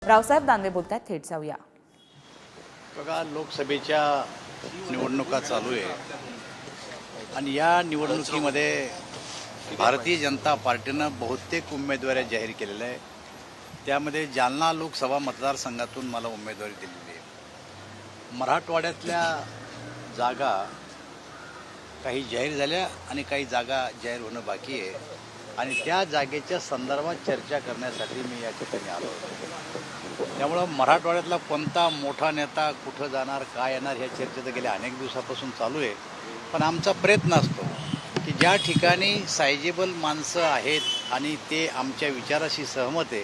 रावसाहेब दानवे बोलतात, थेट जाऊया. बघा, लोकसभेच्या निवडणुका चालू आहे आणि या निवडणुकीमध्ये भारतीय जनता पार्टीनं बहुतेक उमेदवारी जाहीर केलेल्या आहे. त्यामध्ये जालना लोकसभा मतदारसंघातून मला उमेदवारी दिलेली आहे. मराठवाड्यातल्या जागा काही जाहीर झाल्या आणि काही जागा जाहीर होणं बाकी आहे आणि त्या जागेच्या संदर्भात चर्चा करण्यासाठी मी या ठिकाणी आलो होतो. त्यामुळं मराठवाड्यातला कोणता मोठा नेता कुठं जाणार, काय येणार, ह्या चर्चा तर गेल्या अनेक दिवसापासून चालू आहे. पण आमचा प्रयत्न असतो की ज्या ठिकाणी सायजेबल माणसं आहेत आणि ते आमच्या विचाराशी सहमत आहे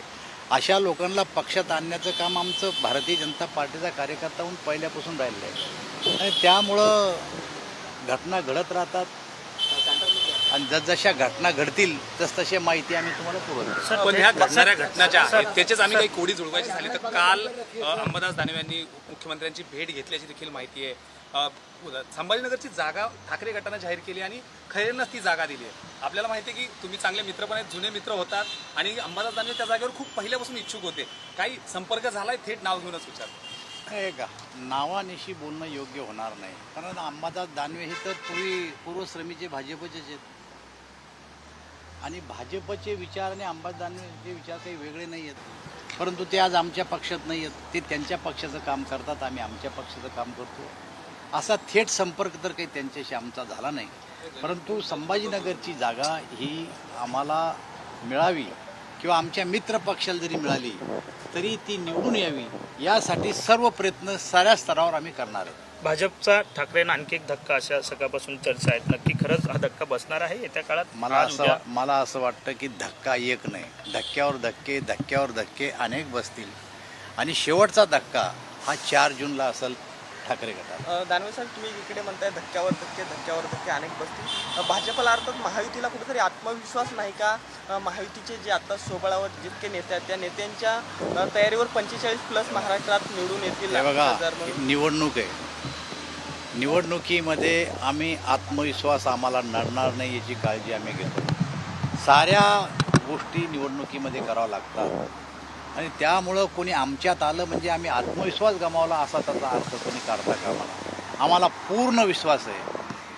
अशा लोकांना पक्षात आणण्याचं काम आमचं भारतीय जनता पार्टीचा कार्यकर्ता म्हणून पहिल्यापासून राहिलेलं आहे. आणि त्यामुळं घटना घडत राहतात आणि जसजशा घटना घडतील तसतशी माहिती आम्ही तुम्हाला पुरवतो. पण ह्या घडणाऱ्या घटना ज्या आहेत त्याच्याच आम्ही काही कोडी जुळवायची झाली तर काल अंबादास दानवे यांनी मुख्यमंत्र्यांची भेट घेतल्याची देखील माहिती आहे. संभाजीनगरची जागा ठाकरे गटानं जाहीर केली आणि खैरेंनाच ती जागा दिली आहे. आपल्याला माहिती आहे की तुम्ही चांगले मित्र पण आहेत, जुने मित्र होतात आणि अंबादास दानवे त्या जागेवर खूप पहिल्यापासून इच्छुक होते. काही संपर्क झालाय, थेट नाव घेऊनच विचार आहे का? नावानिशी बोलणं योग्य होणार नाही, कारण अंबादास दानवे हे तर पूर्वश्रमीचे भाजपचेच आहेत आणि भाजपचे विचार आणि अंबादास दानवेचे विचार काही वेगळे नाही आहेत. परंतु ते आज आमच्या पक्षात नाही आहेत, ते त्यांच्या पक्षाचं काम करतात, आम्ही आमच्या पक्षाचं काम करतो. असा थेट संपर्क तर काही त्यांच्याशी आमचा झाला नाही. परंतु संभाजीनगरची जागा ही आम्हाला मिळावी किंवा आमच्या मित्र पक्षाला जरी मिळाली तरी ती निवडून यावी यासाठी सर्व प्रयत्न साऱ्या स्तरावर आम्ही करणार आहोत. भाजपचा ठाकरेंना आणखी एक धक्का अशा सकाळपासून चर्चा आहेत. नक्की खरंच हा धक्का बसणार आहे येत्या काळात? मला असं वाटतं की धक्का एक नाही, धक्क्यावर धक्के अनेक बसतील आणि शेवटचा धक्का हा 4 जूनला असेल ठाकरे गटाला. दानवे साहेब, तुम्ही इकडे म्हणताय धक्क्यावर धक्के अनेक बसतील. भाजपला अर्थात महायुतीला कुठेतरी आत्मविश्वास नाही का? महायुतीचे जे आता सोबळावर जितके नेते आहेत त्या नेत्यांच्या तयारीवर 45+ महाराष्ट्रात निवडून येतील. बघा, निवडणूक आहे, निवडणुकीमध्ये आम्ही आत्मविश्वास आम्हाला नडणार नाही याची काळजी आम्ही घेतो. साऱ्या गोष्टी निवडणुकीमध्ये कराव्या लागतात आणि त्यामुळं कोणी आमच्यात आलं म्हणजे आम्ही आत्मविश्वास गमावला असा त्याचा अर्थ कोणी काढता कामा नये. आम्हाला पूर्ण विश्वास आहे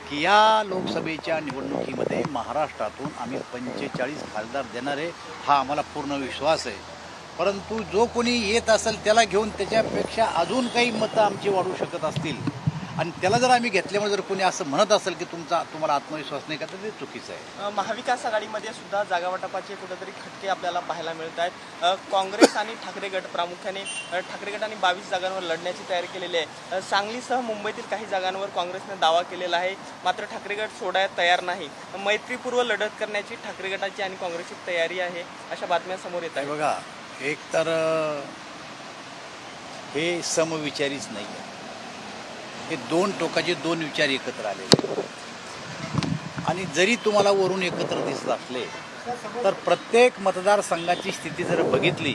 की या लोकसभेच्या निवडणुकीमध्ये महाराष्ट्रातून आम्ही 45 खासदार देणार आहे, हा आम्हाला पूर्ण विश्वास आहे. परंतु जो कोणी येत असेल त्याला घेऊन त्याच्यापेक्षा अजून काही मतं आमची वाढू शकत असतील आणि त्याला जर आम्ही घेतल्यामुळे जर कोणी असं म्हणत असेल की तुम्हाला आत्मविश्वास नाही का, तर ते चुकीचं आहे. महाविकास आघाडीमध्ये सुद्धा जागावाटपाचे कुठेतरी खटके आपल्याला पाहायला मिळत आहेत. काँग्रेस आणि ठाकरे गट प्रामुख्याने ठाकरे गटाने 22 जागांवर लढण्याची तयारी केलेली आहे. सांगलीसह मुंबईतील काही जागांवर काँग्रेसने दावा केलेला आहे, मात्र ठाकरे गट सोडायला तयार नाही. मैत्रीपूर्व लढत करण्याची ठाकरे गटाची आणि काँग्रेसची तयारी आहे अशा बातम्या समोर येत आहेत. बघा, एक तर हे समविचारीच नाही आहे, हे दोन टोकाचे दोन विचार एकत्र आलेले आणि जरी तुम्हाला वरून एकत्र दिसत असले तर प्रत्येक मतदारसंघाची स्थिती जर बघितली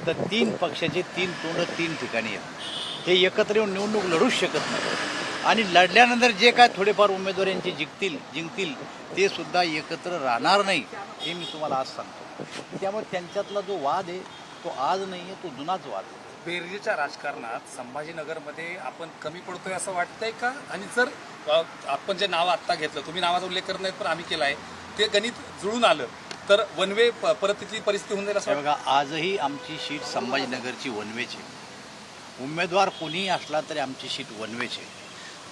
तर 3 पक्षाचे 3 तोंड 3 ठिकाणी आहेत. हे एकत्र येऊन निवडणूक लढूच शकत नाही आणि लढल्यानंतर जे काय थोडेफार उमेदवारांचे जिंकतील ते सुद्धा एकत्र राहणार नाही, हे मी तुम्हाला आज सांगतो. त्यामुळे त्यांच्यातला जो वाद आहे तो आज नाही आहे, तो जुनाच वाद आहे. बेरजेच्या राजकारणात संभाजीनगरमध्ये आपण कमी पडतोय असं वाटतंय का? आणि जर आपण जे नाव आत्ता घेतलं, तुम्ही नावाचा उल्लेख करत नाहीत पण आम्ही केला आहे, ते गणित जुळून आलं तर वनवे परत तिथली परिस्थिती होऊन जाईल असं बघा, आजही आमची सीट संभाजीनगरची वनवेची. उमेदवार कोणीही असला तरी आमची सीट वनवेची.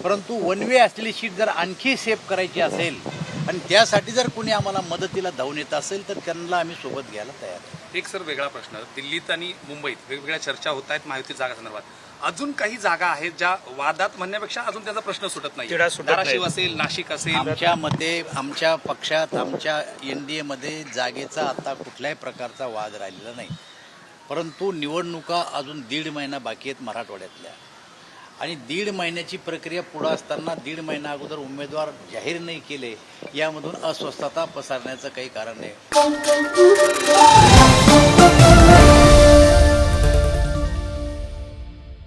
परंतु वनवे असलेली सीट जर आणखी सेफ करायची असेल आणि त्यासाठी जर कोणी आम्हाला मदतीला धावून येत असेल तर त्यांना आम्ही सोबत घ्यायला तयार आहे. एक सर वेगळा प्रश्न, दिल्लीत आणि मुंबईत वेगवेगळ्या चर्चा होत आहेत महायुती जागा संदर्भात. अजून काही जागा आहेत ज्या वादात म्हणण्यापेक्षा अजून त्याचा प्रश्न सुटत नाही. धाराशिव असेल, नाशिक असेल. आमच्या मते आमच्या पक्षात आमच्या NDA मध्ये जागेचा आता कुठल्याही प्रकारचा वाद राहिलेला नाही. परंतु निवडणुका अजून 1.5 महिना बाकी आहेत मराठवाड्यातल्या आणि 1.5 महिन्याची प्रक्रिया पुढं असताना 1.5 महिना अगोदर उमेदवार जाहीर नाही केले, यामधून अस्वस्थता पसरण्याचं काही कारण नाही.